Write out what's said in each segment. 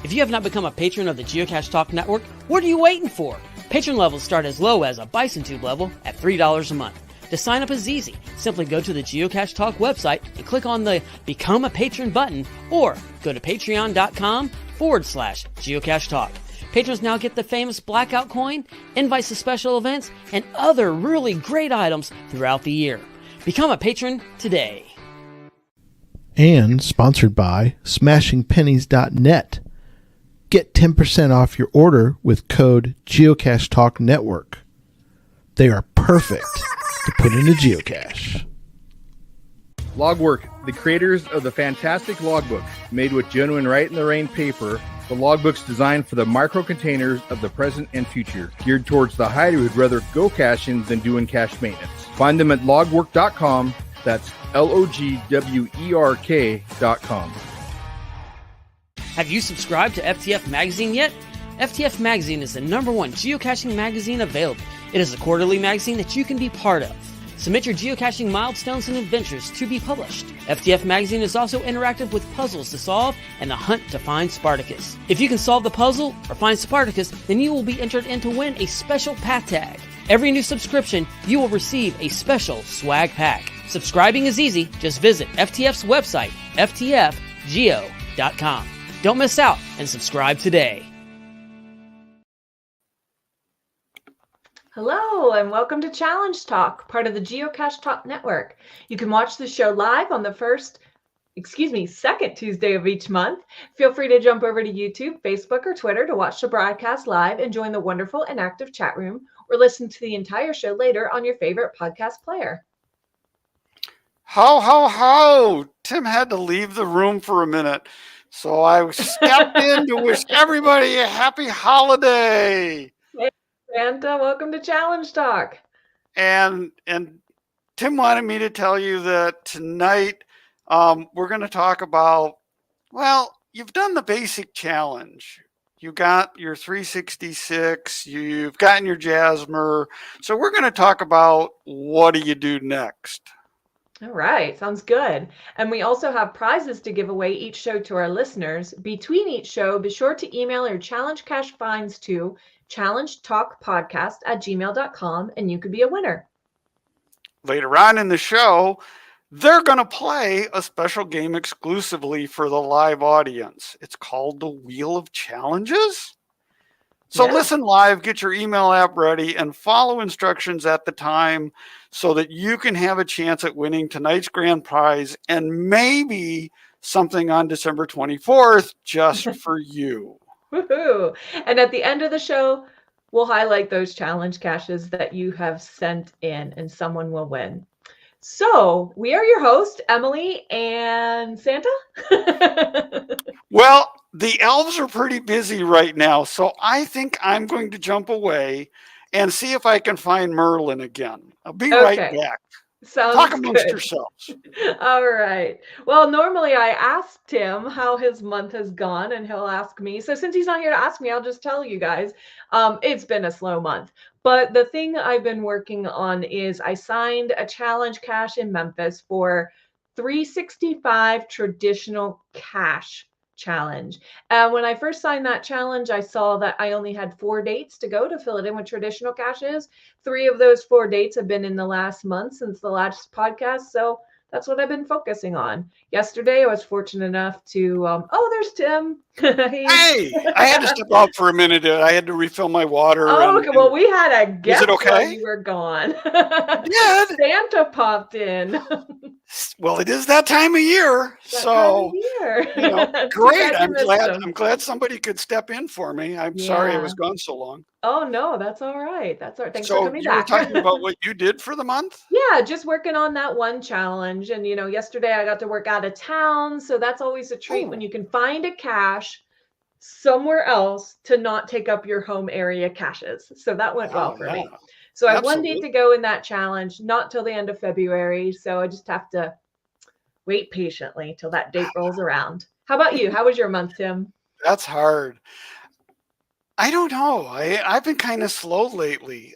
If you have not become a patron of the Geocache Talk Network, what are you waiting for? Patron levels start as low as a Bison Tube level at $3 a month. To sign up is easy. Simply go to the Geocache Talk website and click on the Become a Patron button, or go to patreon.com/Geocache Talk. Patrons now get the famous Blackout coin, invites to special events, and other really great items throughout the year. Become a patron today. And sponsored by SmashingPennies.net. Get 10% off your order with code Geocache Talk Network. They are perfect to put in a geocache. Logwork, the creators of the fantastic logbook, made with genuine Write in the Rain paper. The logbook's designed for the micro containers of the present and future, geared towards the hider who'd rather go caching than doing cache maintenance. Find them at logwork.com. That's LOGWERK.com. Have you subscribed to FTF Magazine yet? FTF Magazine is the #1 geocaching magazine available. It is a quarterly magazine that you can be part of. Submit your geocaching milestones and adventures to be published. FTF Magazine is also interactive with puzzles to solve and the hunt to find Spartacus. If you can solve the puzzle or find Spartacus, then you will be entered in to win a special pack tag. Every new subscription, you will receive a special swag pack. Subscribing is easy. Just visit FTF's website, ftfgeo.com. Don't miss out and subscribe today. Hello and welcome to Challenge Talk, part of the Geocache Talk Network. You can watch the show live on the second Tuesday of each month. Feel free to jump over to YouTube, Facebook, or Twitter to watch the broadcast live and join the wonderful and active chat room, or listen to the entire show later on your favorite podcast player. Ho, ho, ho! Tim had to leave the room for a minute, so I stepped in to wish everybody a happy holiday. Hey, Santa, welcome to Challenge Talk. And Tim wanted me to tell you that tonight we're going to talk about, well, you've done the basic challenge. You got your 366, you've gotten your Jasmer, so we're going to talk about what do you do next. All right, sounds good. And we also have prizes to give away each show to our listeners. Between each show, be sure to email your challenge cache finds to challengetalkpodcast@gmail.com and you could be a winner. Later on in the show, they're going to play a special game exclusively for the live audience. It's called the Wheel of Challenges. So Listen live, get your email app ready, and follow instructions at the time so that you can have a chance at winning tonight's grand prize and maybe something on December 24th just for you. Woohoo! And at the end of the show, we'll highlight those challenge caches that you have sent in and someone will win. So we are your hosts, Emily and Santa. Well, the elves are pretty busy right now, so I think I'm going to jump away and see if I can find Merlin again. I'll be right back. Sounds Talk amongst good. yourselves. All right. Well, normally I asked him how his month has gone, and he'll ask me. So since he's not here to ask me, I'll just tell you guys. It's been a slow month. But the thing I've been working on is I signed a challenge cache in Memphis for 365 traditional cache challenge. And when I first signed that challenge, I saw that I only had 4 dates to go to fill it in with traditional caches. 3 of those 4 dates have been in the last month since the last podcast. So that's what I've been focusing on. Yesterday, I was fortunate enough to, there's Tim. Hey, I had to step out for a minute. I had to refill my water. Okay. Well, we had a guest while you were gone. Yeah. Santa popped in. Well, it is that time of year. Great. I'm glad somebody could step in for me. I'm sorry I was gone so long. Oh, no, that's all right. That's all right. Thanks for coming back. So you were talking about what you did for the month? Yeah, just working on that one challenge. And, yesterday I got to work out of town. So that's always a treat when you can find a cache somewhere else to not take up your home area caches. So that went well for me. So I have 1 day to go in that challenge, not till the end of February. So I just have to wait patiently till that date rolls around. How about you? How was your month, Tim? That's hard. I don't know. I've been kind of slow lately.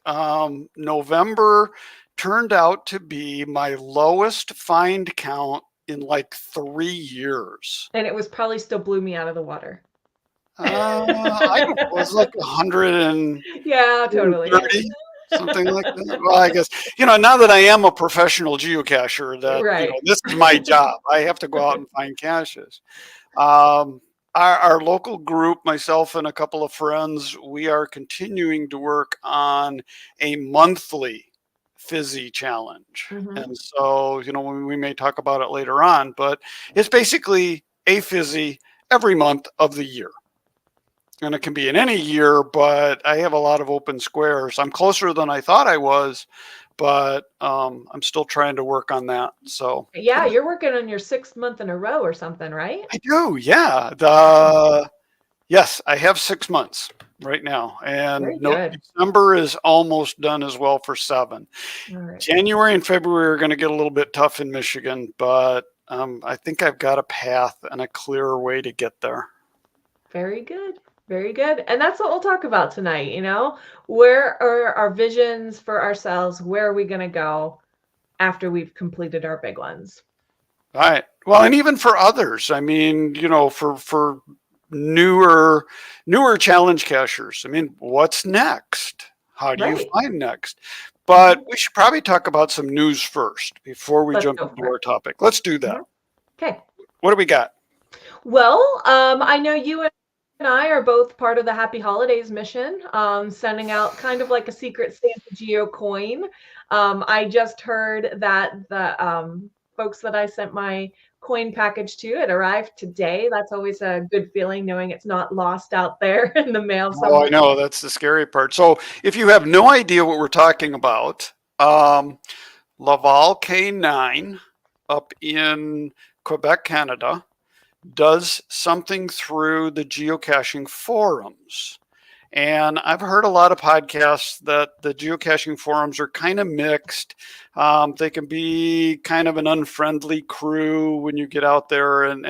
November turned out to be my lowest find count in like 3 years. And it was probably still blew me out of the water. I don't know, it was like 130, Yeah, totally. something like that. Well, I guess, now that I am a professional geocacher, that, Right. this is my job. I have to go out and find caches. Um, our local group, myself and a couple of friends, we are continuing to work on a monthly fizzy challenge. Mhm. And so, we may talk about it later on, but it's basically a fizzy every month of the year. And it can be in any year, but I have a lot of open squares. I'm closer than I thought I was, but I'm still trying to work on that. So Yeah, you're working on your 6th month in a row or something, right? I do, yeah. Yes, I have 6 months right now, Very and good. December is almost done as well for 7. All right. January and February are going to get a little bit tough in Michigan, but I think I've got a path and a clearer way to get there. Very good. Very good. And that's what we'll talk about tonight, Where are our visions for ourselves? Where are we going to go after we've completed our big ones? All right. Well, and even for others, I mean, for newer challenge cachers, I mean, what's next? How do you Right. find next? But we should probably talk about some news first before we Let's jump go into for our it. topic. Let's do that. Okay. What do we got? Well, I know you and I are both part of the Happy Holidays mission, sending out kind of like a secret Santa Geo coin. I just heard that the folks that I sent my coin package to, it arrived today. That's always a good feeling knowing it's not lost out there in the mail Oh, somewhere. I know. That's the scary part. So if you have no idea what we're talking about, Laval K9 up in Quebec, Canada, does something through the geocaching forums. And I've heard a lot of podcasts that the geocaching forums are kind of mixed. They can be kind of an unfriendly crew when you get out there, and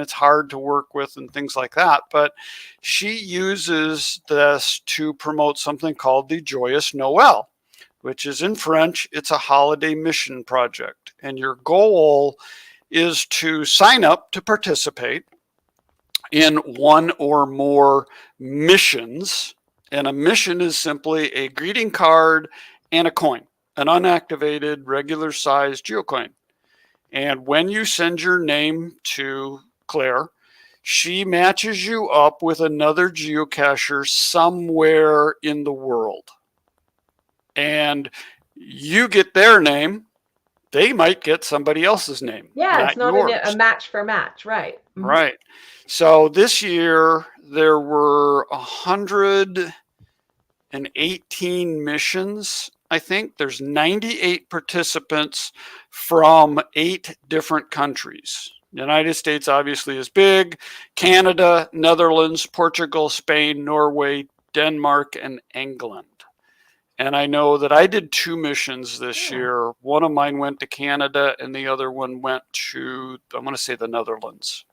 it's hard to work with and things like that. But she uses this to promote something called the Joyous Noel, which is in French. It's a holiday mission project, and your goal is to sign up to participate in one or more missions. And a mission is simply a greeting card and a coin, an unactivated regular sized geocoin. And when you send your name to Claire, she matches you up with another geocacher somewhere in the world. And you get their name. They might get somebody else's name. Yeah, it's not yours. a match for match, right? Mhm. Right. So this year there were 118 missions. I think there's 98 participants from 8 different countries. The United States obviously is big. Canada, Netherlands, Portugal, Spain, Norway, Denmark, and England. And I know that I did 2 missions this year. One of mine went to Canada and the other one went to, I'm going to say, the Netherlands,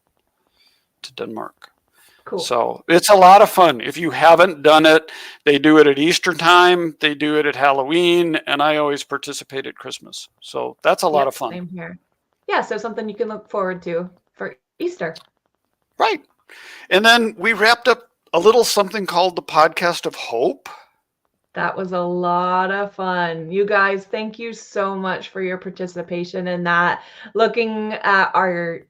to Denmark. Cool. So it's a lot of fun. If you haven't done it, they do it at Easter time, they do it at Halloween, and I always participate at Christmas. So that's a lot of fun. Same here. Yeah, so something you can look forward to for Easter. Right. And then we wrapped up a little something called the Podcast of Hope. That was a lot of fun. You guys, thank you so much for your participation in that. Looking at our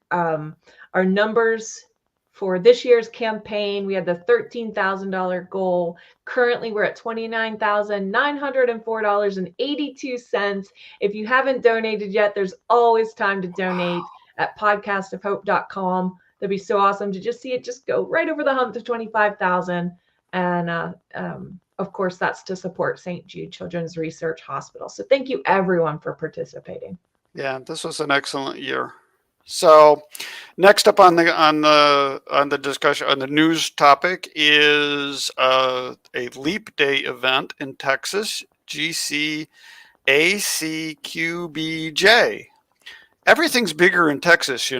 numbers for this year's campaign, we had the $13,000 goal. Currently, we're at $29,904.82. If you haven't donated yet, there's always time to donate at podcastofhope.com. That'd be so awesome to just see it just go right over the hump to 25,000. And of course, that's to support St. Jude Children's Research Hospital. So thank you everyone for participating. Yeah, this was an excellent year. So next up on the discussion, on the news topic, is a Leap Day event in Texas, GCACQBJ. Everything's bigger in Texas,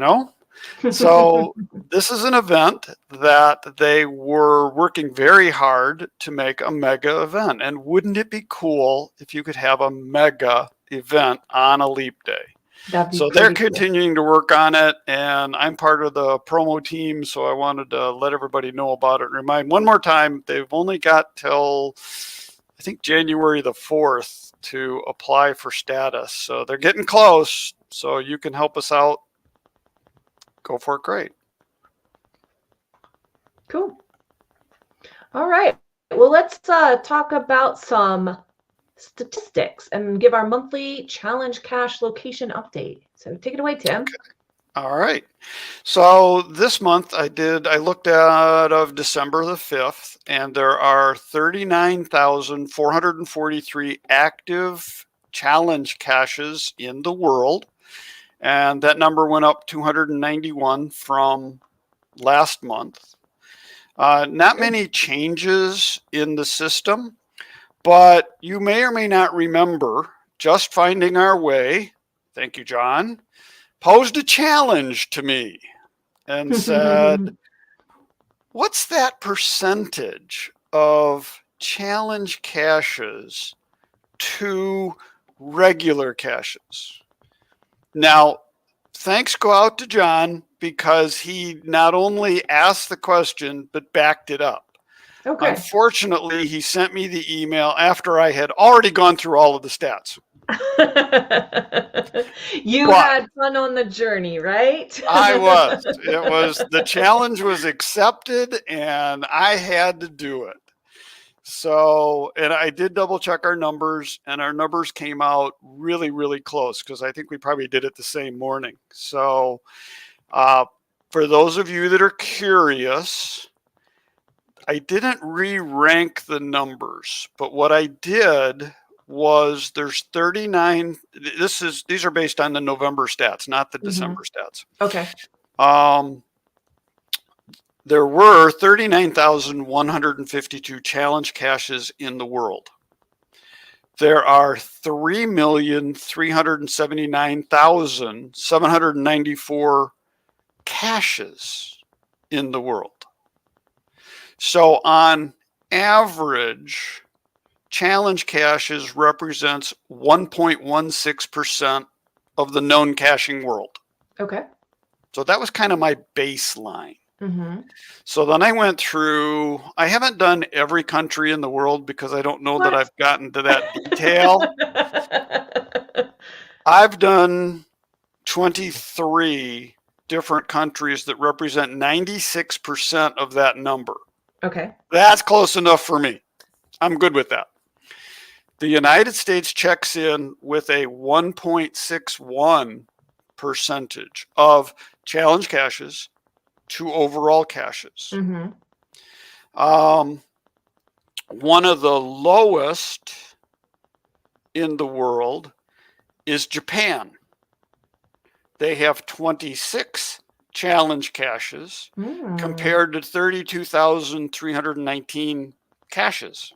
So this is an event that they were working very hard to make a mega event. And wouldn't it be cool if you could have a mega event on a Leap Day? That'd be So they're pretty cool. continuing to work on it, and I'm part of the promo team, so I wanted to let everybody know about it and remind one more time, they've only got till, I think, January the 4th to apply for status. So they're getting close, so you can help us out. Go for it, great. Cool. All right. Well, let's talk about some statistics and give our monthly challenge cache location update. So take it away, Tim. Okay. All right. So this month I looked out of December the 5th, and there are 39,443 active challenge caches in the world. And that number went up 291 from last month. Not many changes in the system, but you may or may not remember Just Finding Our Way, thank you, John, posed a challenge to me and said, what's that percentage of challenge caches to regular caches? Now, thanks go out to John, because he not only asked the question, but backed it up. Okay. Unfortunately, he sent me the email after I had already gone through all of the stats. You But had fun on the journey, right? I was. The challenge was accepted, and I had to do it. So, and I did double check our numbers, and our numbers came out really, really close, because I think we probably did it the same morning. So, for those of you that are curious, I didn't re-rank the numbers, but what I did was there's 39. These are based on the November stats, not the December stats. Okay. There were 39,152 challenge caches in the world. There are 3,379,794 caches in the world. So on average, challenge caches represents 1.16% of the known caching world. Okay. So that was kind of my baseline. Mm-hmm. So then I went through, I haven't done every country in the world because I don't know that I've gotten to that detail. I've done 23 different countries that represent 96% of that number. Okay. That's close enough for me. I'm good with that. The United States checks in with a 1.61 percentage of challenge caches to overall caches. Mm-hmm. One of the lowest in the world is Japan. They have 26 challenge caches compared to 32,319 caches.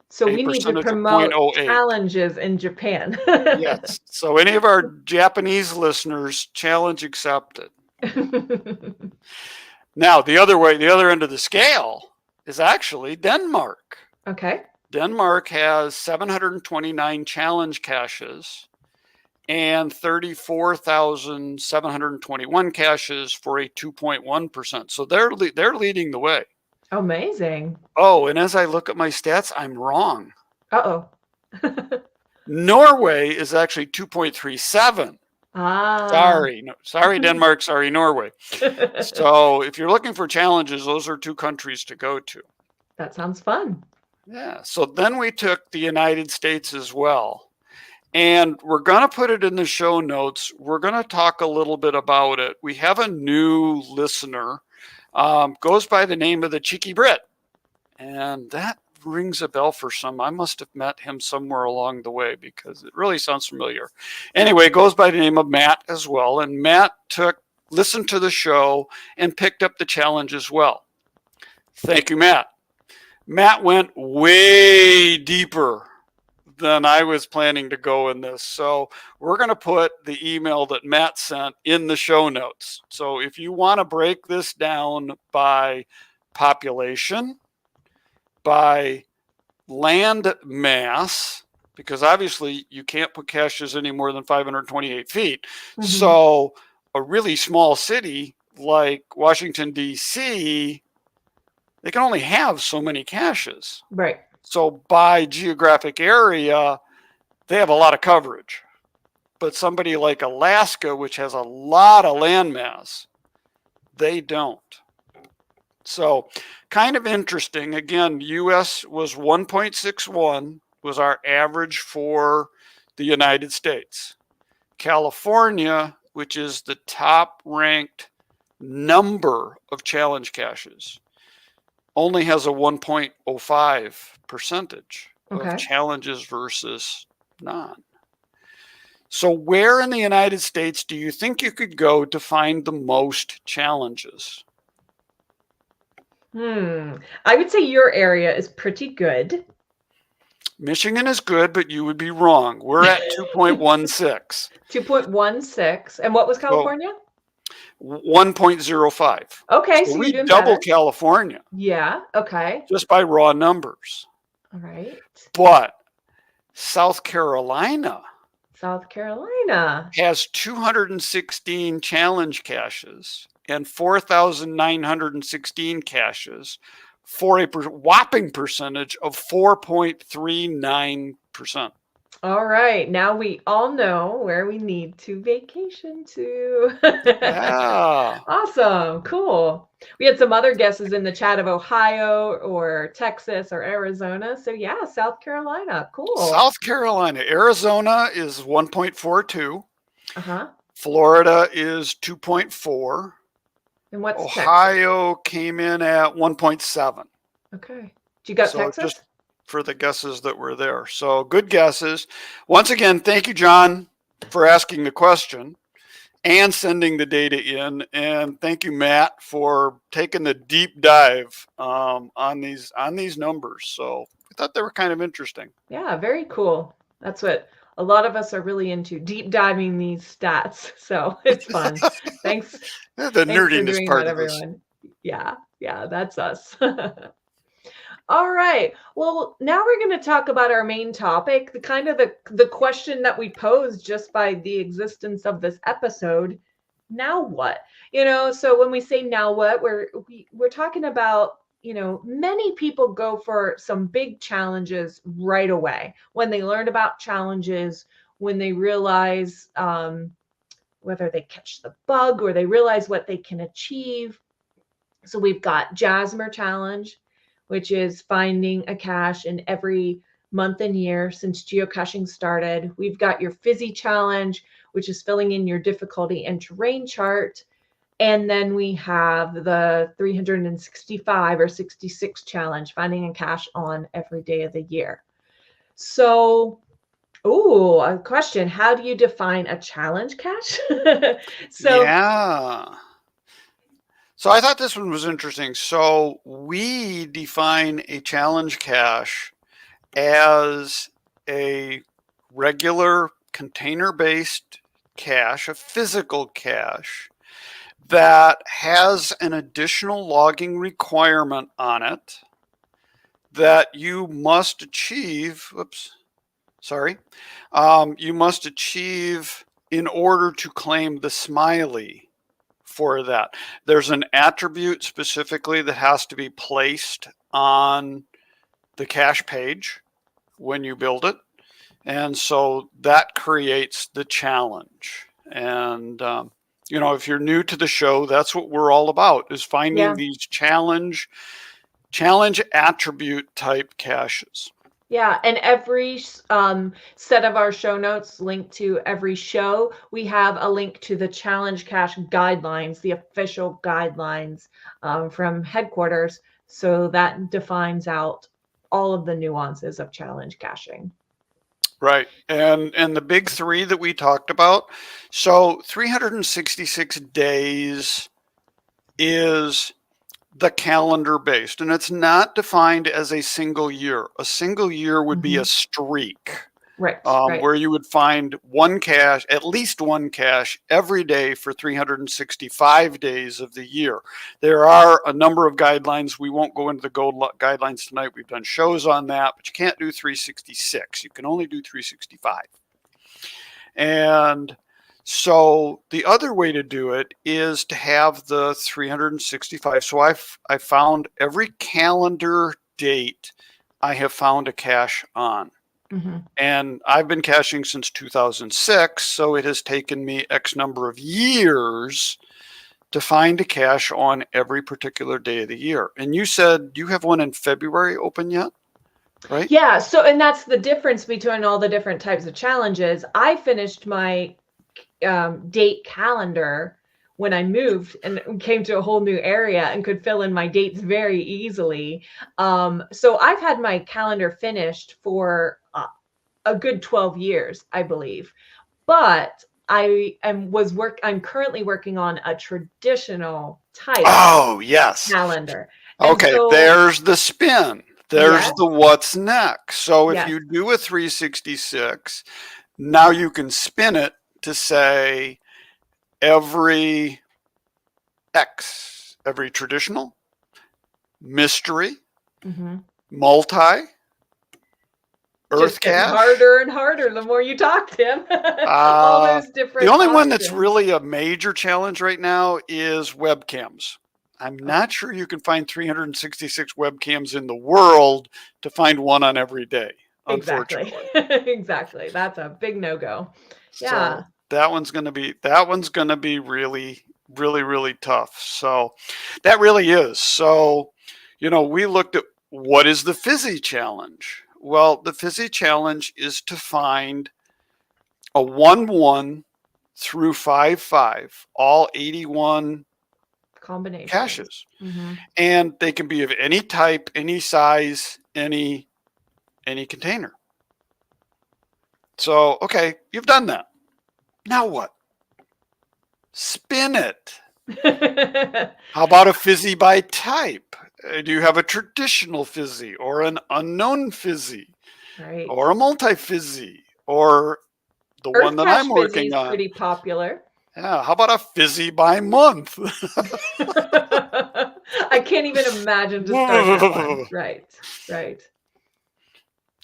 So we need to promote challenges in Japan. Yes. So any of our Japanese listeners, challenge accepted. Now, the other end of the scale is actually Denmark. Okay. Denmark has 729 challenge caches and 34,721 caches for a 2.1%. So they're leading the way. Amazing. Oh, and as I look at my stats, I'm wrong. Uh-oh. Norway is actually 2.37. Sorry, Denmark. Sorry, Norway. So if you're looking for challenges, those are two countries to go to. That sounds fun. Yeah. So then we took the United States as well. And we're going to put it in the show notes. We're going to talk a little bit about it. We have a new listener, goes by the name of the Cheeky Brit. And that rings a bell for some. I must have met him somewhere along the way because it really sounds familiar. Anyway, goes by the name of Matt as well. And Matt listened to the show and picked up the challenge as well. Thank you, Matt. Matt went way deeper than I was planning to go in this. So we're going to put the email that Matt sent in the show notes. So if you want to break this down by population, by land mass, because obviously you can't put caches any more than 528 feet. Mhm. So a really small city like Washington, D.C., they can only have so many caches. Right. So by geographic area, they have a lot of coverage. But somebody like Alaska, which has a lot of landmass, they don't. So kind of interesting. Again, US was 1.61 was our average for the United States. California, which is the top ranked number of challenge caches, only has a 1.05 percentage Okay. of challenges versus non. So where in the United States do you think you could go to find the most challenges? I would say your area is pretty good. Michigan is good, but you would be wrong. We're at 2.16. 2.16. And what was California? 1.05. Okay, So so we you're doing double better. California Yeah, okay. just by raw numbers. All right. But South Carolina South Carolina. has 216 challenge caches and 4,916 caches for a whopping percentage of 4.39%. All right. Now we all know where we need to vacation to. Yeah. Awesome. Cool. We had some other guesses in the chat of Ohio or Texas or Arizona. So yeah, South Carolina. Cool. South Carolina. Arizona is 1.42. Uh-huh. Florida is 2.4. And what's Texas? Ohio came in at 1.7. Okay. Do you got So Texas? just for the guesses that were there. So good guesses. Once again, thank you, John, for asking the question and sending the data in. And thank you, Matt, for taking the deep dive on these numbers. So I thought they were kind of interesting. Yeah, very cool. That's what a lot of us are really into, deep diving these stats. So it's fun. Thanks. The Thanks for nerdiness doing part that, of this. everyone. Yeah, that's us. All right. Well, now we're going to talk about our main topic, the kind of the question that we posed just by the existence of this episode. Now what? So when we say now what, we're talking about, many people go for some big challenges right away when they learn about challenges, when they realize whether they catch the bug or they realize what they can achieve. So we've got Jasmer Challenge, which is finding a cache in every month and year since geocaching started. We've got your Fizzy Challenge, which is filling in your difficulty and terrain chart. And then we have the 365 or 66 challenge, finding a cache on every day of the year. So, a question. How do you define a challenge cache? Yeah. So I thought this one was interesting. So we define a challenge cache as a regular container-based cache, a physical cache that has an additional logging requirement on it that you must achieve. You must achieve in order to claim the smiley for that. There's an attribute specifically that has to be placed on the cache page when you build it. And so that creates the challenge. And, if you're new to the show, that's what we're all about, is finding these challenge attribute type caches. Yeah, and every set of our show notes linked to every show, we have a link to the challenge cache guidelines, the official guidelines from headquarters. So that defines out all of the nuances of challenge caching. Right. And the big three that we talked about. So 366 days is the calendar based, and it's not defined as a single year. A single year would be a streak. Right. Right. where you would find one cache, at least one cache every day for 365 days of the year. There are a number of guidelines. We won't go into the gold guidelines tonight. We've done shows on that, but you can't do 366. You can only do 365. And so the other way to do it is to have the 365. So I found every calendar date I have found a cache on. Mm-hmm. And I've been caching since 2006, so it has taken me X number of years to find a cache on every particular day of the year. And you said you have one in February open yet, right? Yeah. So, and that's the difference between all the different types of challenges. I finished my date calendar when I moved and came to a whole new area and could fill in my dates very easily. So I've had my calendar finished for a good 12 years, I believe. But I'm currently working on a traditional type calendar. And Okay, so, there's the spin. There's Yes. the what's next. So if Yes. you do a 366, now you can spin it to say every X, every traditional, mystery, Mhm. multi, Earth Just getting cache. harder and harder the more you talk, Tim. All those different. The only one that's options. really a major challenge right now is webcams. I'm not sure you can find 366 webcams in the world to find one on every day, Exactly. unfortunately. Exactly. That's a big no-go. So Yeah. that one's gonna be really, really, really tough. So that really is. So, we looked at what is the Fizzy challenge? Well, the Fizzy challenge is to find a 1-1 through 5-5, all 81 Combination. caches. Mm-hmm. And they can be of any type, any size, any container. So, okay, you've done that. Now what? Spin it. How about a Fizzy by type? Do you have a traditional Fizzy or an unknown Fizzy Right. or a multi-Fizzy or the Earth one that Cache I'm Fizzy working is on? pretty popular. Yeah, how about a Fizzy by month? I can't even imagine to start that one. Right. Right.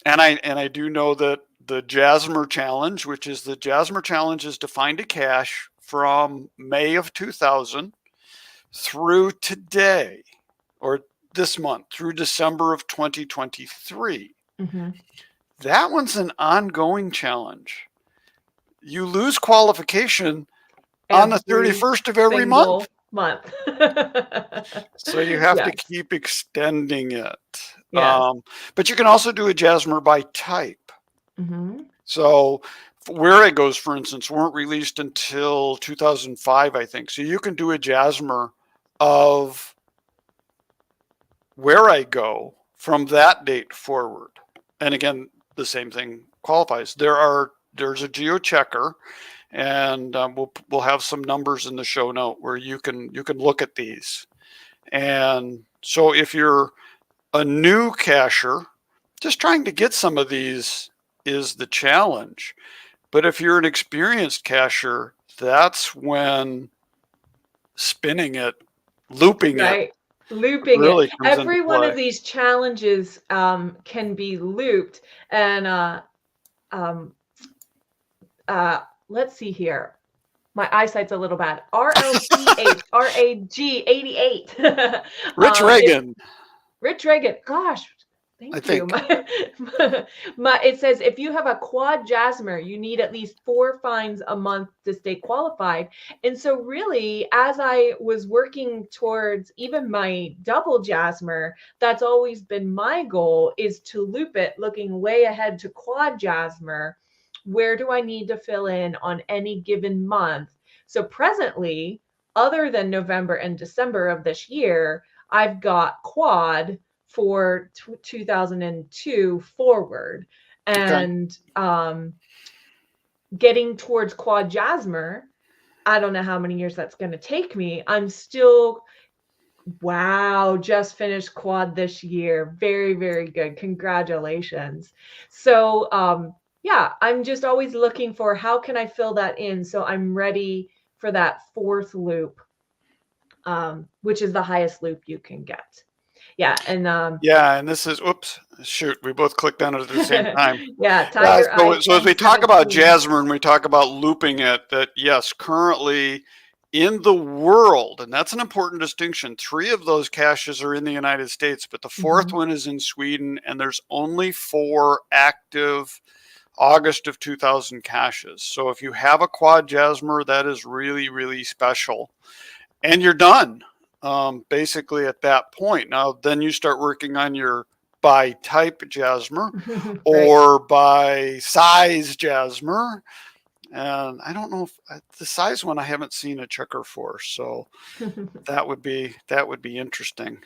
And I do know that the Jasmer Challenge, which is the Jasmer Challenge, is to find a cache from May of 2000 through today, or this month, through December of 2023. Mm-hmm. That one's an ongoing challenge. You lose qualification on the 31st of every month. So you have to keep extending it. Yes. But you can also do a Jasmer by type. Mm-hmm. So Where It Goes, for instance, weren't released until 2005, I think. So you can do a Jasmer of Where I Go from that date forward. And again, the same thing qualifies. There's a GeoChecker, and we'll have some numbers in the show note where you can look at these. And so if you're a new cacher, just trying to get some of these is the challenge. But if you're an experienced cacher, that's when spinning it, looping it, looping really it. comes Every into one play. of these challenges can be looped. And let's see here. My eyesight's a little bad. RLCH, RAG 88. Rich Reagan. Rich Reagan. Gosh, thank I you. think. It says if you have a quad Jasmer, you need at least 4 finds a month to stay qualified. And so really, as I was working towards even my double Jasmer, that's always been my goal, is to loop it looking way ahead to quad Jasmer. Where do I need to fill in on any given month? So presently, other than November and December of this year, I've got quad for 2002 forward. And getting towards quad Jasmer, I don't know how many years that's going to take me. I'm still, wow, just finished quad this year. Very, very good. Congratulations. So yeah, I'm just always looking for how can I fill that in so I'm ready for that fourth loop, which is the highest loop you can get. Yeah, and Yeah, and this is, oops, shoot, we both clicked on it at the same time. yeah, Tiger Eye So as we talk about 1017. Jasmer and we talk about looping it, that yes, currently in the world, and that's an important distinction, 3 of those caches are in the United States, but the 4th one is in Sweden, and there's only 4 active August of 2000 caches. So if you have a quad Jasmer, that is really, really special. And you're done, basically at that point. Now, then you start working on your by type Jasmer Right. or by size Jasmer. And I don't know if the size one I haven't seen a checker for, so that would be interesting.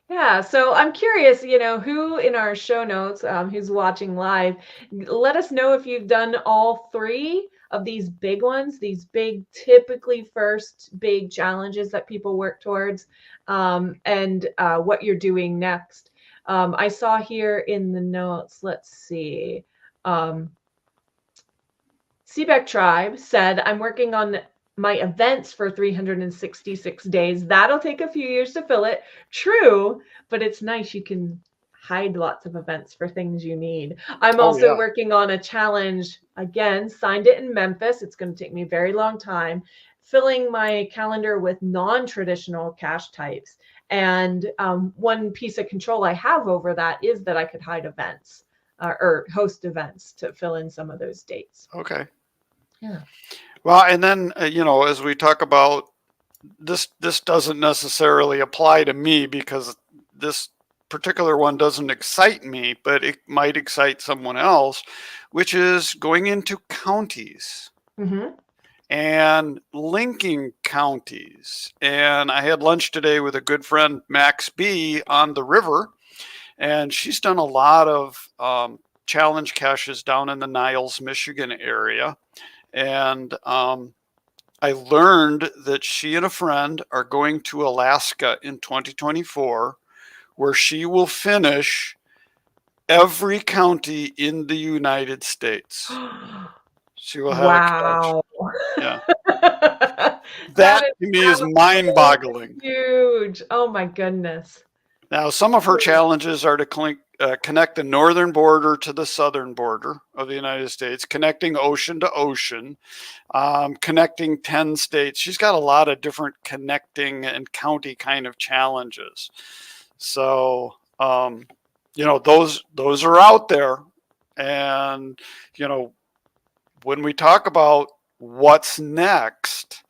Yeah, so I'm curious, who in our show notes, who's watching live, let us know if you've done all 3 of these big ones, these big, typically first big challenges that people work towards, and what you're doing next. I saw here in the notes, let's see. Seebeck Tribe said, I'm working on my events for 366 days. That'll take a few years to fill it. True, but it's nice. You can hide lots of events for things you need. I'm also working on a challenge. Again, signed it in Memphis. It's going to take me a very long time. Filling my calendar with non-traditional cache types. And one piece of control I have over that is that I could hide events or host events to fill in some of those dates. Okay. Yeah. Well, and then, as we talk about this doesn't necessarily apply to me because this particular one doesn't excite me, but it might excite someone else, which is going into counties and linking counties. And I had lunch today with a good friend, Max B, on the river, and she's done a lot of challenge caches down in the Niles, Michigan area. And I learned that she and a friend are going to Alaska in 2024, where she will finish every county in the United States. She will have a cache. Yeah. That to me is mind-boggling. Huge. Oh my goodness. Now, some of her challenges are to connect the northern border to the southern border of the United States, connecting ocean to ocean, connecting 10 states. She's got a lot of different connecting and county kind of challenges. So, those are out there. And, when we talk about what's next,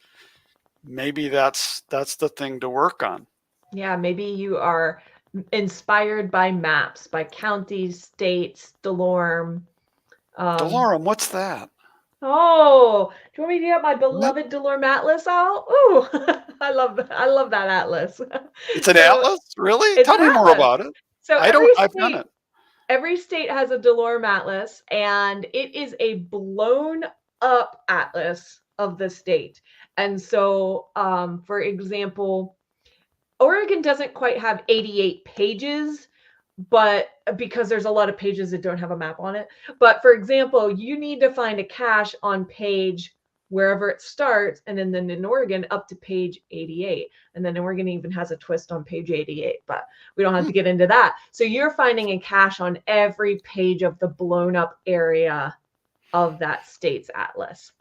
maybe that's the thing to work on. Yeah, maybe you are inspired by maps, by counties, states, DeLorme. DeLorme, what's that? Oh, do you want me to get my beloved DeLorme Atlas out? Ooh, I love that atlas. It's an atlas? Really? Tell me more about it. So I've done it. Every state has a DeLorme Atlas, and it is a blown up atlas of the state. And so, for example, Oregon doesn't quite have 88 pages, but because there's a lot of pages that don't have a map on it. But for example, you need to find a cache on page wherever it starts, and then in Oregon up to page 88. And then Oregon even has a twist on page 88, but we don't have to get into that. So you're finding a cache on every page of the blown up area of that state's atlas.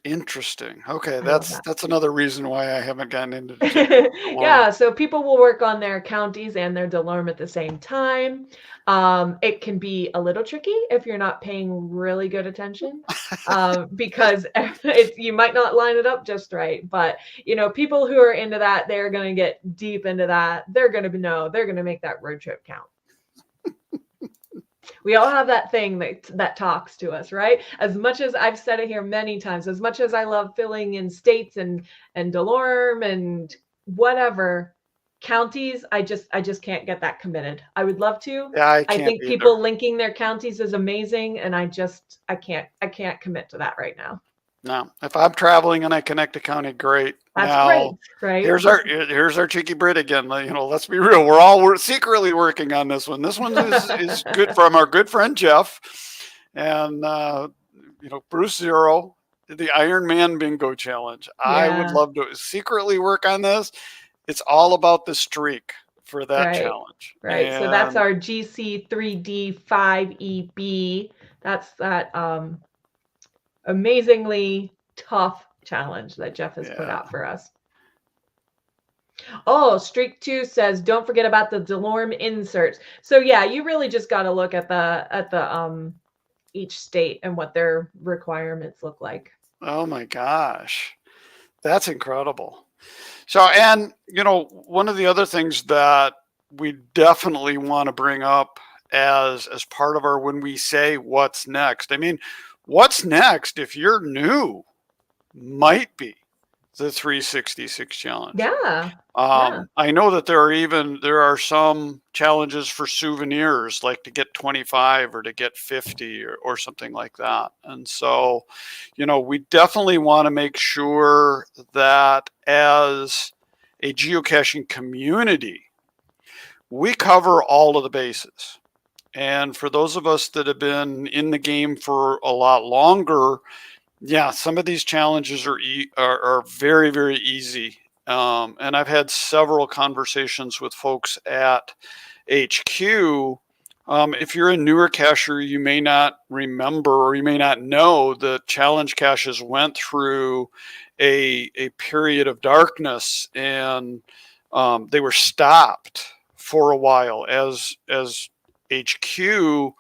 Interesting. Okay, that's another reason why I haven't gotten into it. Yeah, so people will work on their counties and their DeLorme at the same time. It can be a little tricky if you're not paying really good attention, because you might not line it up just right. But people who are into that, they're going to get deep into that. They're going to know. They're going to make that road trip count. We all have that thing that talks to us, right? As much as I've said it here many times, as much as I love filling in states and DeLorme and whatever counties, I just can't get that committed. I would love to. Yeah, I think people linking their counties is amazing, and I can't commit to that right now. No, if I'm traveling and I connect a county, great. That's great, right? Here's our cheeky Brit again. Let's be real. We're secretly working on this one. This one is good from our good friend Jeff, And, Bruce Zero, the Iron Man Bingo Challenge. I would Yeah. love to secretly work on this. It's all about the streak for that Right. challenge. Right. So that's And our GC3D5EB. That's that amazingly tough challenge that Jeff has put yeah. out for us. Oh, Streak 2 says, don't forget about the Delorme inserts. So yeah, you really just got to look at the each state and what their requirements look like. Oh my gosh. That's incredible. So, and, one of the other things that we definitely want to bring up as part of our, when we say what's next, I mean, what's next, if you're new, might be the 366 challenge. Yeah. I know that there are some challenges for souvenirs, like to get 25 or to get 50 or something like that. And so, we definitely want to make sure that as a geocaching community, we cover all of the bases. And for those of us that have been in the game for a lot longer, yeah, some of these challenges are very, very easy. And I've had several conversations with folks at HQ. If you're a newer cacher, you may not remember or you may not know that challenge caches went through a period of darkness, and they were stopped for a while as HQ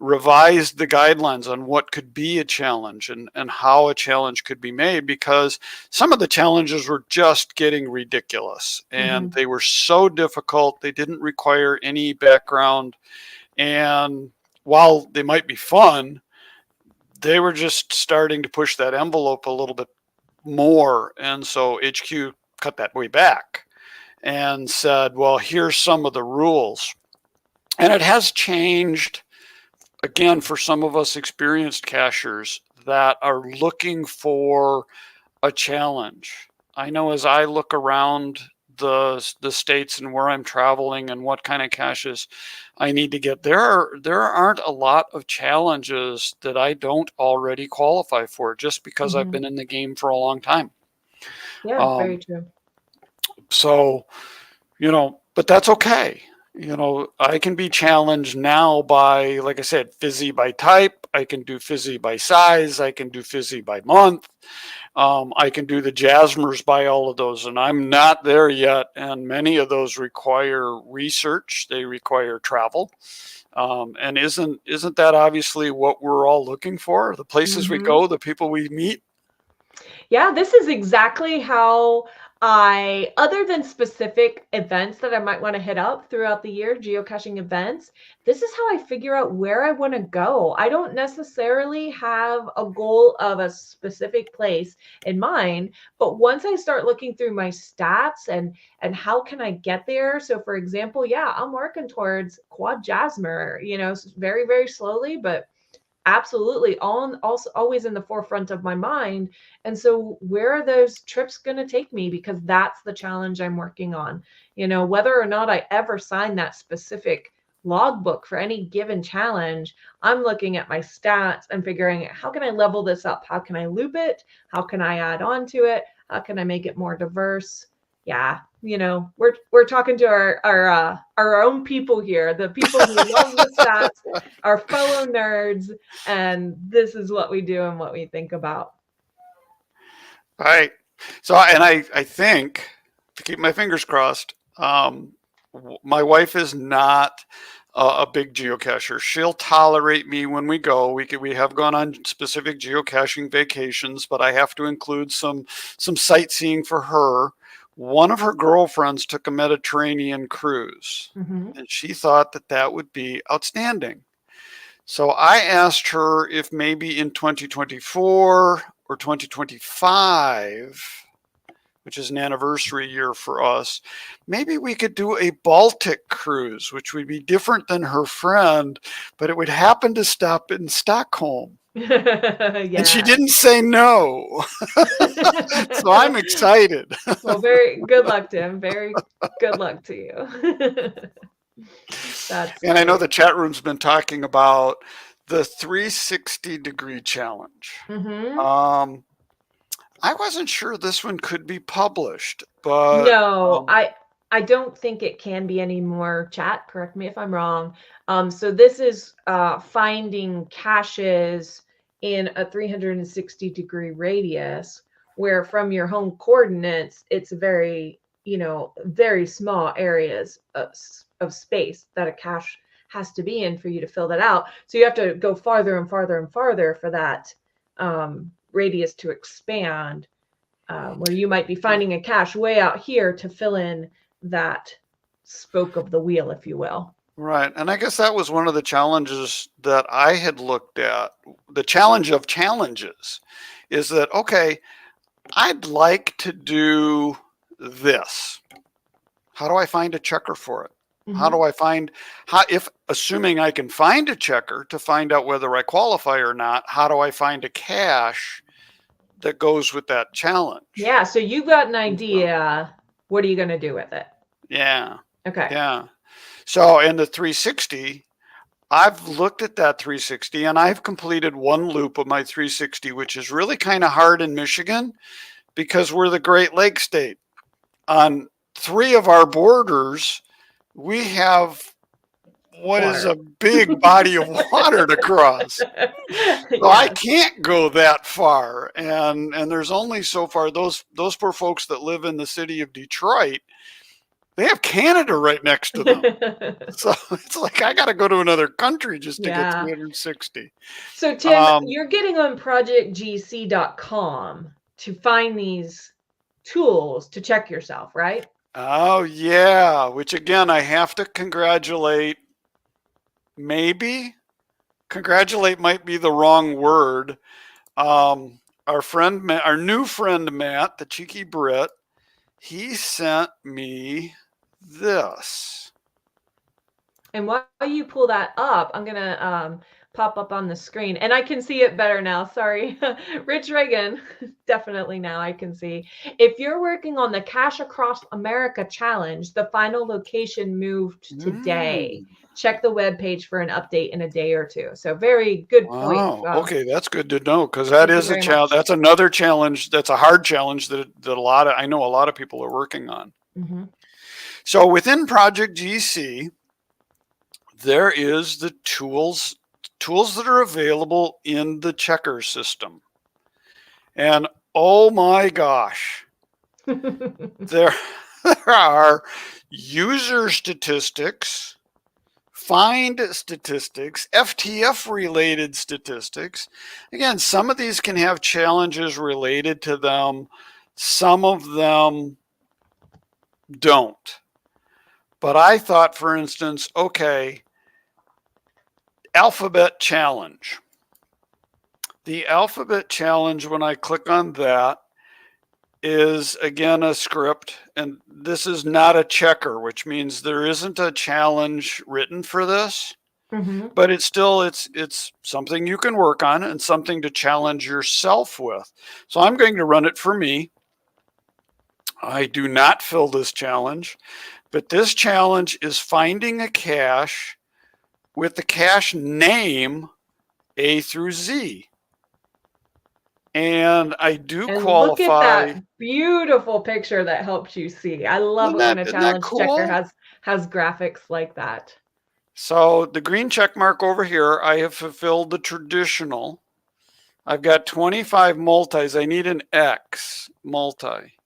revised the guidelines on what could be a challenge and how a challenge could be made, because some of the challenges were just getting ridiculous and they were so difficult. They didn't require any background. And while they might be fun, they were just starting to push that envelope a little bit more. And so HQ cut that way back and said, well, here's some of the rules. And it has changed, again, for some of us experienced cachers that are looking for a challenge. I know as I look around the states and where I'm traveling and what kind of caches I need to get, there aren't a lot of challenges that I don't already qualify for just because I've been in the game for a long time. Yeah, very true. So, but that's okay. I can be challenged now by, like I said, fizzy by type. I can do fizzy by size. I can do fizzy by month. I can do the Jasmers by all of those, and I'm not there yet. And many of those require research. They require travel. And isn't that obviously what we're all looking for? The places we go, the people we meet. Yeah, this is exactly how other than specific events that I might want to hit up throughout the year, geocaching events, this is how I figure out where I want to go. I don't necessarily have a goal of a specific place in mind, but once I start looking through my stats and how can I get there? So for example, yeah, I'm working towards Quad Jasmer, very, very slowly, but absolutely also always in the forefront of my mind. And so where are those trips going to take me? Because that's the challenge I'm working on. Whether or not I ever sign that specific logbook for any given challenge, I'm looking at my stats and figuring out, how can I level this up? How can I loop it? How can I add on to it? How can I make it more diverse? Yeah, we're talking to our own people here, the people who love the stats, our fellow nerds, and this is what we do and what we think about. Right. So, and I think, to keep my fingers crossed, my wife is not a big geocacher. She'll tolerate me when we go. We have gone on specific geocaching vacations, but I have to include some sightseeing for her. One of her girlfriends took a Mediterranean cruise, and she thought that would be outstanding. So I asked her if maybe in 2024 or 2025, which is an anniversary year for us, maybe we could do a Baltic cruise, which would be different than her friend, but it would happen to stop in Stockholm. And she didn't say no. So I'm excited. Well, very good luck, Tim. Very good luck to you. And I know the chat room's been talking about the 360-degree challenge. Mm-hmm. I wasn't sure this one could be published, but No, I don't think it can be anymore. Chat, correct me if I'm wrong. So this is finding caches in a 360-degree radius, where from your home coordinates, it's very, very small areas of space that a cache has to be in for you to fill that out. So you have to go farther and farther and farther for that radius to expand. Where you might be finding a cache way out here to fill in that spoke of the wheel, if you will. right. And I guess that was one of the challenges that I had looked at. The challenge of challenges is that, okay, I'd like to do this. How do I find a checker for it? How do I find, if assuming I can find a checker to find out whether I qualify or not, how do I find a cache that goes with that challenge? Yeah, so you got an idea. What are you going to do with it? Yeah. Okay. Yeah. So in the 360, I've looked at that 360 and I've completed one loop of my 360, which is really kind of hard in Michigan because we're the Great Lakes state. On 3 of our borders, we have what is a big body of water to cross. So I can't go that far. And there's only so far. Those poor folks that live in the city of Detroit, they have Canada right next to them. So it's like I got to go to another country just to get 360. So Tim, you're getting on projectgc.com to find these tools to check yourself, right? Oh, yeah. Which again, I have to congratulate. Maybe congratulate might be the wrong word. Our new friend Matt, the cheeky Brit, he sent me this. And while you pull that up, I'm gonna pop up on the screen, and I can see it better now. Sorry, Rich Reagan. Definitely now I can see. If you're working on the Cache Across America challenge, the final location moved today. Check the webpage for an update in a day or two. So very good point. Okay, that's good to know because that is a challenge. That's another challenge. That's a hard challenge that I know a lot of people are working on. So within Project GC, there is the tools that are available in the checker system. And oh my gosh, there are user statistics, find statistics, FTF related statistics. Again, some of these can have challenges related to them. Some of them don't. But I thought, for instance, okay, Alphabet Challenge. The Alphabet Challenge, when I click on that, is again a script, and this is not a checker, which means there isn't a challenge written for this, but it's something you can work on and something to challenge yourself with. So I'm going to run it for me. I do not fill this challenge, but this challenge is finding a cache with the cache name A through Z. And I do qualify. Look at that beautiful picture that helps you see. I love it when a challenge checker has graphics like that. So the green check mark over here, I have fulfilled the traditional. I've got 25 multis. I need an X multi.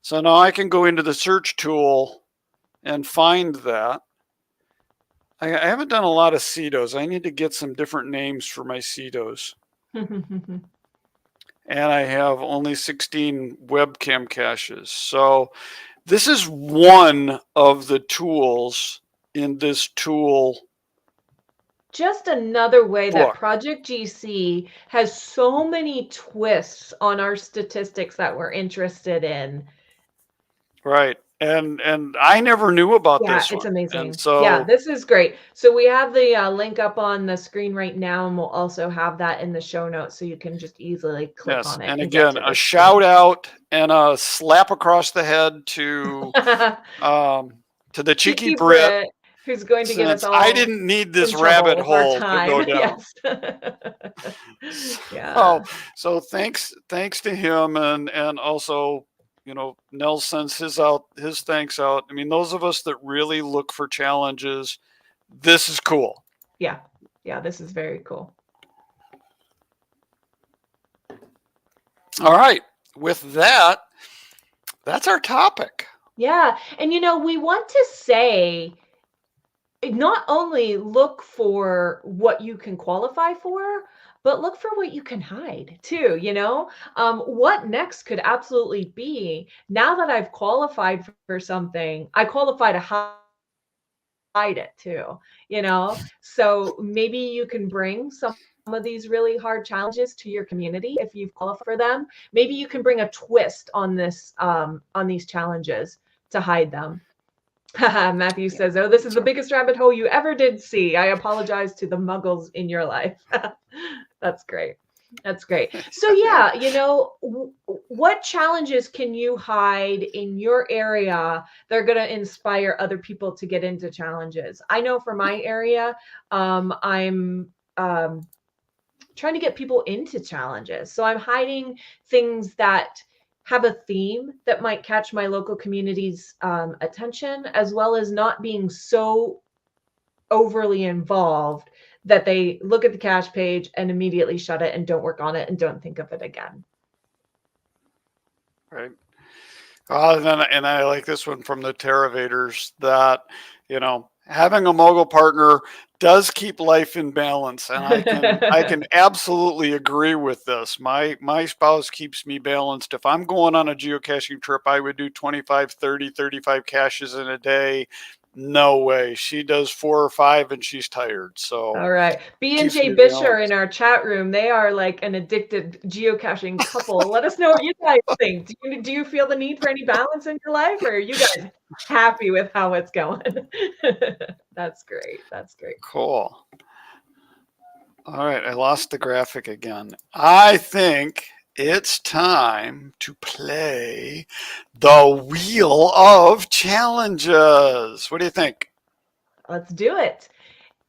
So now I can go into the search tool and find that. I haven't done a lot of CEDOs. I need to get some different names for my CEDOs. And I have only 16 webcam caches. So this is one of the tools in this tool. Just another way that Project GC has so many twists on our statistics that we're interested in. Right. And I never knew about this. Yeah, it's amazing. And so, yeah, this is great. So we have the link up on the screen right now, and we'll also have that in the show notes so you can just easily click on it. And again, a shout out and a slap across the head to the cheeky Brit. who's going to get us since all I didn't need this in trouble rabbit with our hole to go time. down. Yes. Yeah. So thanks to him, and also, Nell sends his thanks out. I mean, those of us that really look for challenges, this is cool. Yeah. This is very cool. All right. With that, that's our topic. Yeah. And we want to say, not only look for what you can qualify for, but look for what you can hide too. What next could absolutely be, now that I've qualified for something, I qualify to hide it too, so maybe you can bring some of these really hard challenges to your community if you've qualified for them. Maybe you can bring a twist on this, on these challenges to hide them. Matthew says, "Oh, this is the biggest rabbit hole you ever did see. I apologize to the muggles in your life." That's great. That's great. So yeah, what challenges can you hide in your area that are going to inspire other people to get into challenges? I know for my area, I'm trying to get people into challenges. So I'm hiding things that have a theme that might catch my local community's attention, as well as not being so overly involved that they look at the cache page and immediately shut it and don't work on it and don't think of it again. Right. And I like this one from the Terravators, that, having a mogul partner does keep life in balance. And I can absolutely agree with this. My spouse keeps me balanced. If I'm going on a geocaching trip, I would do 25, 30, 35 caches in a day. No way. She does 4 or 5 and she's tired. So all right. B and J Bish are in our chat room. They are like an addicted geocaching couple. Let us know what you guys think. Do you feel the need for any balance in your life, or are you guys happy with how it's going? That's great. That's great. Cool. All right. I lost the graphic again. I think it's time to play the Wheel of Challenges. What do you think? Let's do it.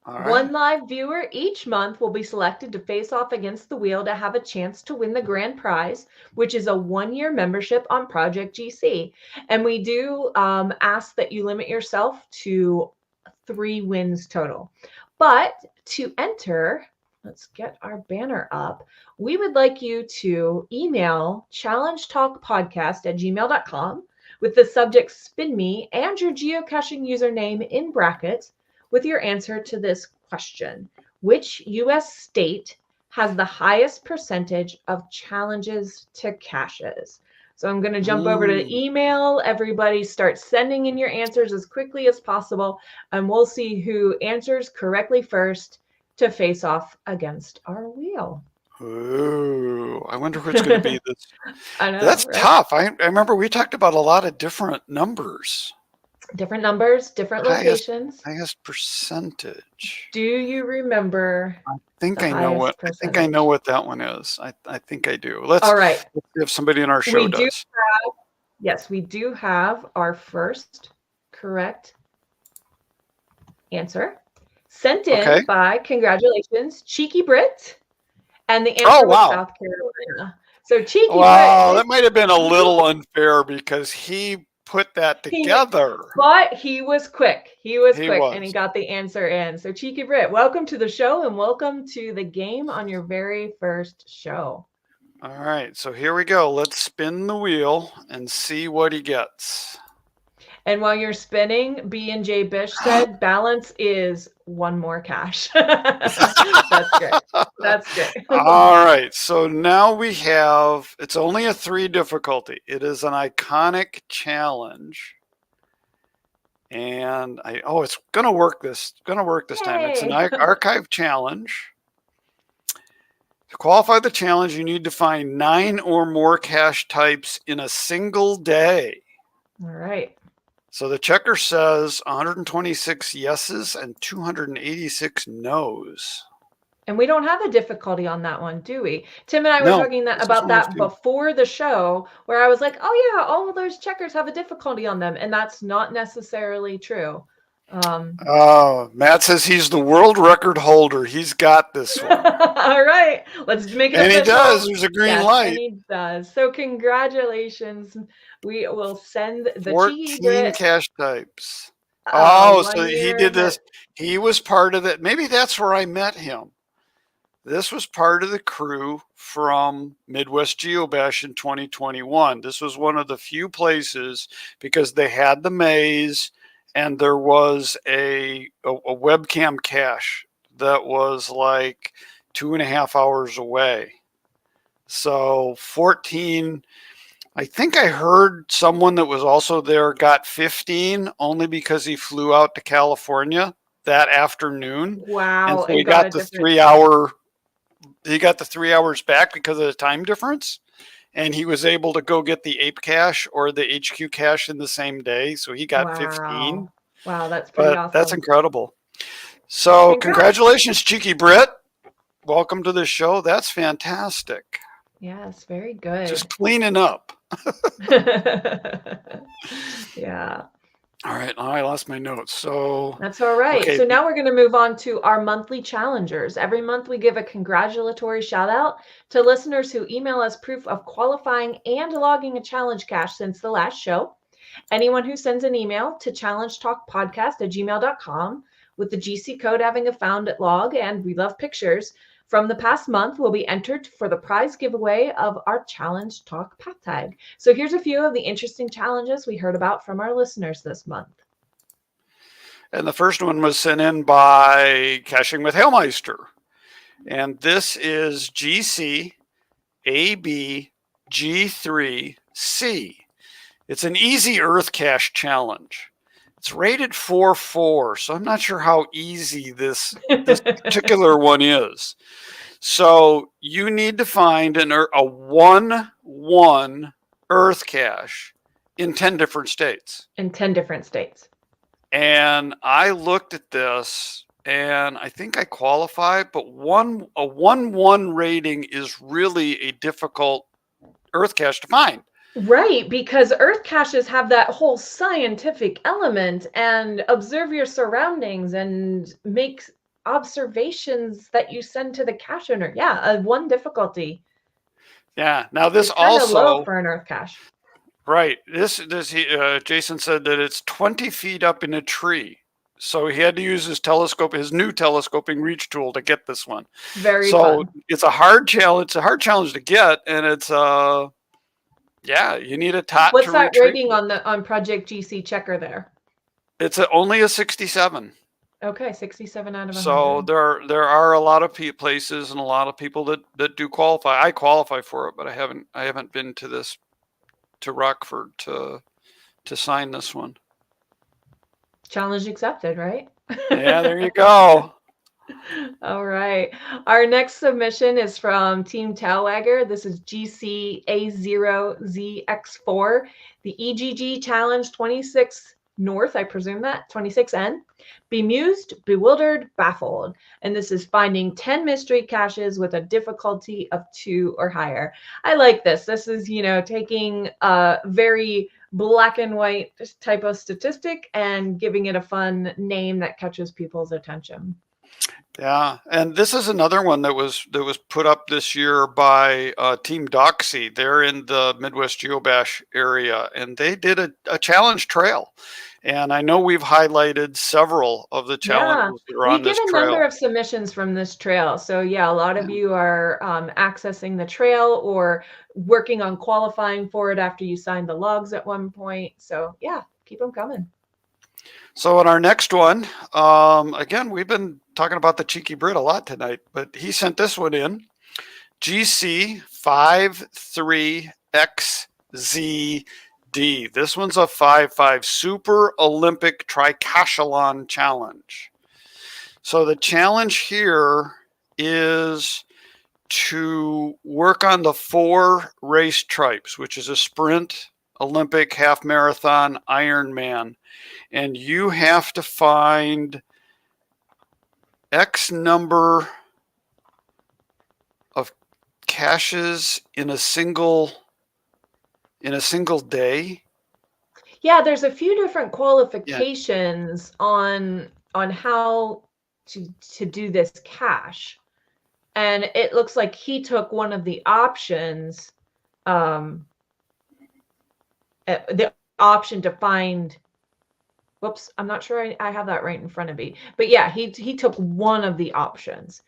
All right. One live viewer each month will be selected to face off against the wheel to have a chance to win the grand prize, which is a 1-year membership on Project GC. And we do ask that you limit yourself to 3 wins total. But to enter, let's get our banner up. We would like you to email challengetalkpodcast@gmail.com with the subject "Spin Me" and your geocaching username in brackets with your answer to this question: which U.S. state has the highest percentage of challenges to caches? So I'm going to jump over to email. Everybody start sending in your answers as quickly as possible, and we'll see who answers correctly first to face off against our wheel. Ooh, I wonder what's going to be this. I know, That's right? tough. I remember we talked about a lot of different numbers. Different numbers, different locations. Highest percentage. Do you remember? I think the I know what. highest I think I know what that one is. I think I do. Let's. All right. Let's see if somebody in our show does. Yes, we do have our first correct answer sent in by, congratulations, Cheeky Brit, and the answer was South Carolina. So Cheeky Brit. Wow, that might have been a little unfair because he put that together. But he was quick. And he got the answer in. So Cheeky Brit, welcome to the show and welcome to the game on your very first show. All right, so here we go. Let's spin the wheel and see what he gets. And while you're spinning, B and J Bish said balance is 1 more cache. That's great. That's great. All right. So now we have, it's only a 3 difficulty. It is an iconic challenge. And it's going to work this time. It's an archive challenge. To qualify the challenge, you need to find 9 or more cache types in a single day. All right. So the checker says 126 yeses and 286 nos. And we don't have a difficulty on that one, do we? Tim and I were talking about that before the show, where I was like, oh yeah, all of those checkers have a difficulty on them. And that's not necessarily true. Matt says he's the world record holder. He's got this one. All right, let's make it And he official. does. There's a green Yes, light. and he does. So congratulations. We will send the 14 Cheeky Brit. cash types. One So he year did ahead. this. He was part of it. Maybe that's where I met him. This was part of the crew from Midwest Geobash in 2021. This was one of the few places because they had the maze and there was a webcam cache that was like 2.5 hours away. So 14, I think I heard someone that was also there got 15 only because he flew out to California that afternoon. Wow. And so he and got a the different- 3 hour, he got the 3 hours back because of the time difference. And he was able to go get the Ape cache or the HQ cache in the same day. So he got 15. Wow, that's pretty But awesome. that's incredible. So Congrats. congratulations, Cheeky Brit. Welcome to the show. That's fantastic. Yes, very good. Just cleaning up. Yeah, All right. Oh, I lost my notes. So that's all right. Okay. So now we're going to move on to our monthly challengers. Every month we give a congratulatory shout out to listeners who email us proof of qualifying and logging a challenge cache since the last show. Anyone who sends an email to challengetalkpodcast@gmail.com with the GC code having a found it log and we love pictures from the past month will be entered for the prize giveaway of our Challenge Talk path tag. So here's a few of the interesting challenges we heard about from our listeners this month. And the first one was sent in by Caching with Hailmeister. And this is GC AB G3C. It's an easy Earth cache challenge. It's rated 4.4, so I'm not sure how easy this particular one is. So you need to find a 1-1 Earth cache in 10 different states. In 10 different states. And I looked at this and I think I qualify, but a 1-1 rating is really a difficult Earth cache to find. Right, because Earth caches have that whole scientific element and observe your surroundings and make observations that you send to the cache owner. Yeah, a 1 difficulty. Yeah. Now this It's kinda also low for an Earth cache. right. Jason said that it's 20 feet up in a tree. So he had to use his telescope, his new telescoping reach tool to get this one. Very So fun. it's a hard challenge. It's a hard challenge to get, and it's yeah, you need a tot. What's to that retrieve rating it. on Project GC Checker there? It's only a 67. Okay, 67 out of 100. So there are a lot of places and a lot of people that do qualify. I qualify for it, but I haven't been to Rockford to sign this one. Challenge accepted, right? Yeah, there you go. All right. Our next submission is from Team Talwagger. This is GC A0ZX4, the EGG Challenge 26 North, I presume that, 26N. Bemused, bewildered, baffled. And this is finding 10 mystery caches with a difficulty of 2 or higher. I like this. This is, taking a very black and white type of statistic and giving it a fun name that catches people's attention. Yeah, and this is another one that was put up this year by Team Doxy. They're in the Midwest Geobash area, and they did a challenge trail. And I know we've highlighted several of the challenges that are on this trail. We get a number of submissions from this trail. So yeah, a lot of you are accessing the trail or working on qualifying for it after you signed the logs at one point. So yeah, keep them coming. So in our next one, again, we've been talking about the Cheeky Brit a lot tonight, but he sent this one in, GC53XZD. This one's a 5.5 Super Olympic Tricachelon Challenge. So the challenge here is to work on the 4 race types, which is a sprint, Olympic, half marathon, Ironman. And you have to find X number of caches in a single day. Yeah, there's a few different qualifications on how to do this cache. And it looks like he took one of the options, the option to find, whoops, I'm not sure I have that right in front of me. But yeah, he took one of the options.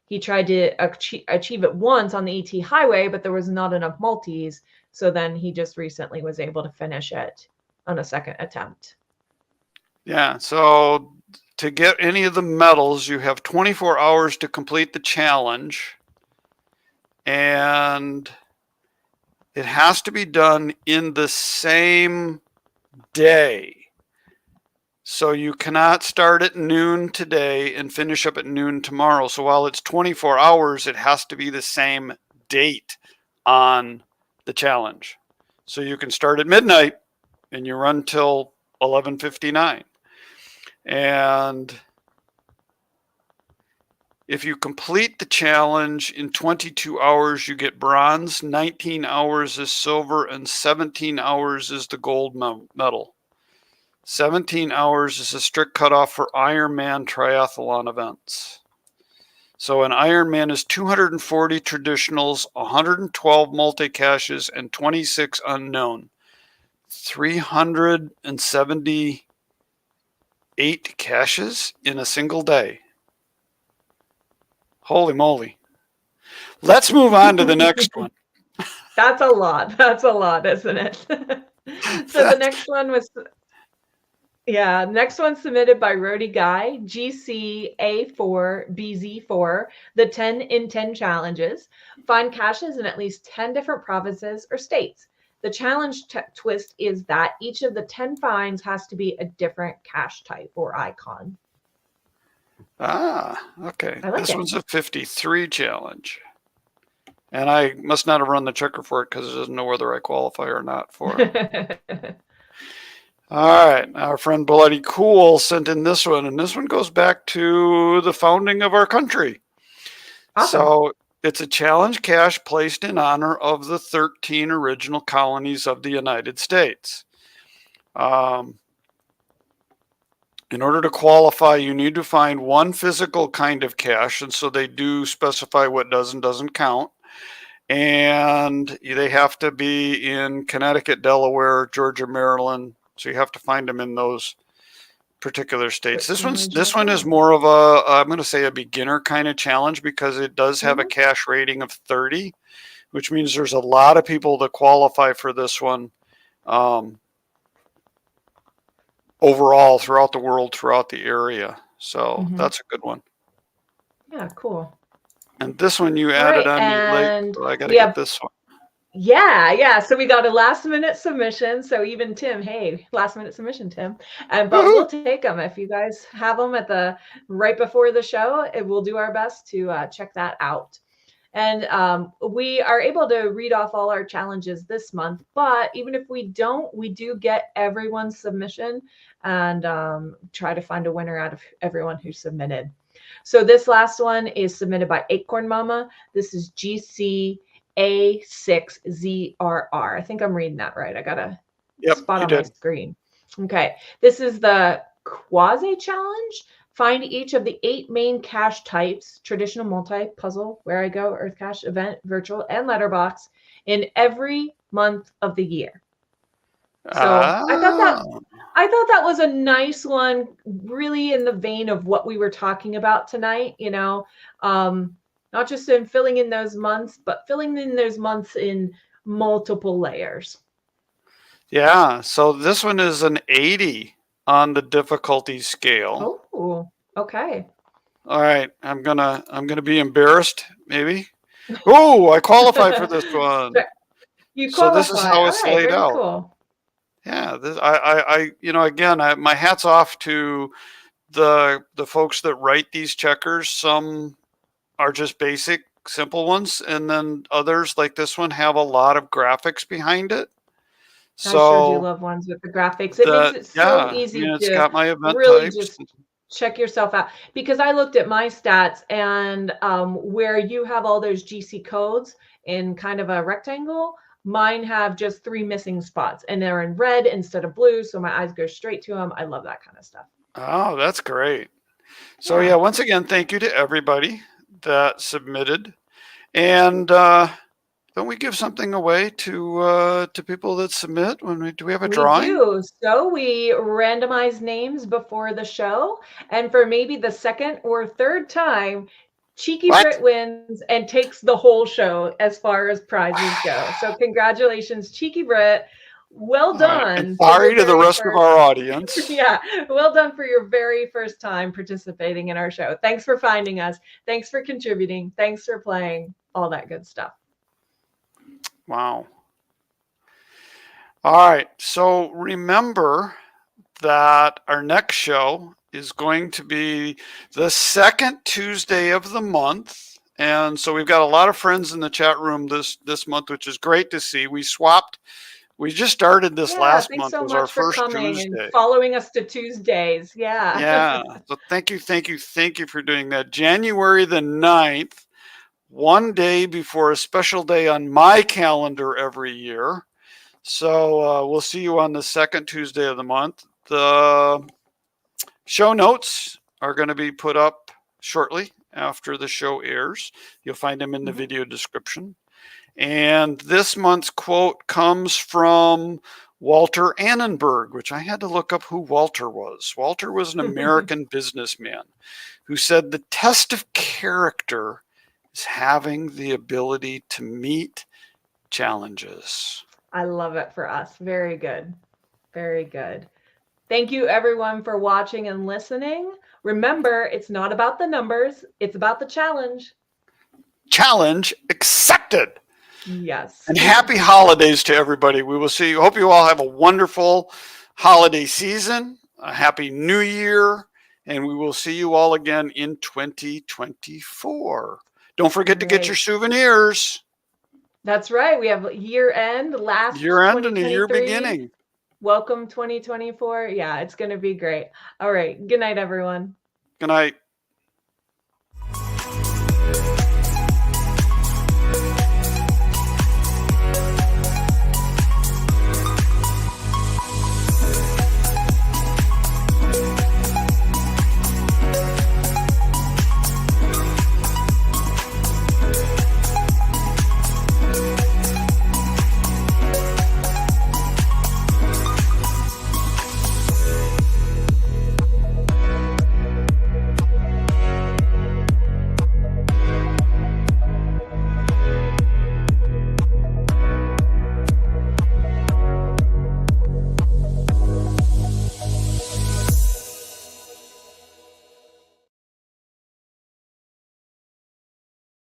He tried to achieve it once on the ET highway, but there was not enough multis. So then he just recently was able to finish it on a second attempt. Yeah, so to get any of the medals, you have 24 hours to complete the challenge. And it has to be done in the same day. So you cannot start at noon today and finish up at noon tomorrow. So while it's 24 hours, it has to be the same date on the challenge. So you can start at midnight and you run till 11:59. And if you complete the challenge in 22 hours, you get bronze, 19 hours is silver, and 17 hours is the gold medal. 17 hours is a strict cutoff for Ironman triathlon events. So an Ironman is 240 traditionals, 112 multi-caches, and 26 unknown. 378 caches in a single day. Holy moly. Let's move on to the next one. That's a lot. That's a lot, isn't it? So the next one was, yeah, next one submitted by Rody Guy, GCA4BZ4, the 10 in 10 challenges. Find caches in at least 10 different provinces or states. The challenge twist is that each of the 10 finds has to be a different cache type or icon. Ah, okay. I like This it. one's a 53 challenge. And I must not have run the checker for it because it doesn't know whether I qualify or not for it. All right. Our friend Bloody Cool sent in this one, and this one goes back to the founding of our country. Awesome. So it's a challenge cache placed in honor of the 13 original colonies of the United States. In order to qualify, you need to find one physical kind of cache, and so they do specify what does and doesn't count. And they have to be in Connecticut, Delaware, Georgia, Maryland. So you have to find them in those particular states. This one is more of a, I'm going to say a beginner kind of challenge because it does have a cache rating of 30, which means there's a lot of people that qualify for this one. Overall throughout the world, throughout the area. So that's a good one. Yeah, cool. And this one you added on me late, so I got to get this one. Yeah. So we got a last minute submission. So even Tim, hey, last minute submission, Tim. But we'll take them if you guys have them at the right before the show. We'll do our best to check that out. And we are able to read off all our challenges this month. But even if we don't, we do get everyone's submission and try to find a winner out of everyone who submitted. So this last one is submitted by Acorn Mama. This is GCA6ZRR. I think I'm reading that right. I got a spot on my screen. Okay. This is the quasi challenge. Find each of the 8 main cache types: traditional, multi, puzzle, where I go, earth cache, event, virtual, and letterbox in every month of the year. So I thought that was a nice one, really in the vein of what we were talking about tonight, you know, not just in filling in those months, but filling in those months in multiple layers. Yeah. So this one is an 80 on the difficulty scale. Oh, okay. All right. I'm gonna be embarrassed, maybe. Oh, I qualify for this one. So this is how it's laid out. Cool. Yeah, I again, my hat's off to the folks that write these checkers. Some are just basic, simple ones, and then others like this one have a lot of graphics behind it. So I sure do love ones with the graphics. It makes it so easy it's got my event really types. just check yourself out. Because I looked at my stats, and where you have all those GC codes in kind of a rectangle, Mine have just 3 missing spots, and they're in red instead of blue, so my eyes go straight to them. I love that kind of stuff. Oh, that's great. So Yeah. yeah, once again, thank you to everybody that submitted. And don't we give something away to people that submit when do we have a drawing? We do. So we randomize names before the show, and for maybe the second or third time, Cheeky What? Brit wins and takes the whole show as far as prizes go. So congratulations, Cheeky Brit. Well All right, done. and for sorry your to the very rest of first- our audience. Yeah, well done for your very first time participating in our show. Thanks for finding us. Thanks for contributing. Thanks for playing. All that good stuff. Wow. All right. So remember that our next show is going to be the second Tuesday of the month. And so we've got a lot of friends in the chat room this month, which is great to see. We swapped. We just started this last thanks month. so Was much our for first coming Tuesday. and following us to Tuesdays. Yeah. Yeah. So thank you for doing that. January the 9th, one day before a special day on my calendar every year. So we'll see you on the second Tuesday of the month. The show notes are going to be put up shortly after the show airs. You'll find them in the video description. And this month's quote comes from Walter Annenberg, which I had to look up who Walter was. Walter was an American businessman who said the test of character is having the ability to meet challenges. I love it for us. Very good. Very good. Thank you, everyone, for watching and listening. Remember, it's not about the numbers, it's about the challenge. Challenge accepted. Yes. And happy holidays to everybody. We will see you. Hope you all have a wonderful holiday season, a happy new year, and we will see you all again in 2024. Don't forget to get your souvenirs. That's right. We have year end, last Year end and a year 2023. beginning. Welcome 2024. Yeah, it's going to be great. All right. Good night, everyone. Good night.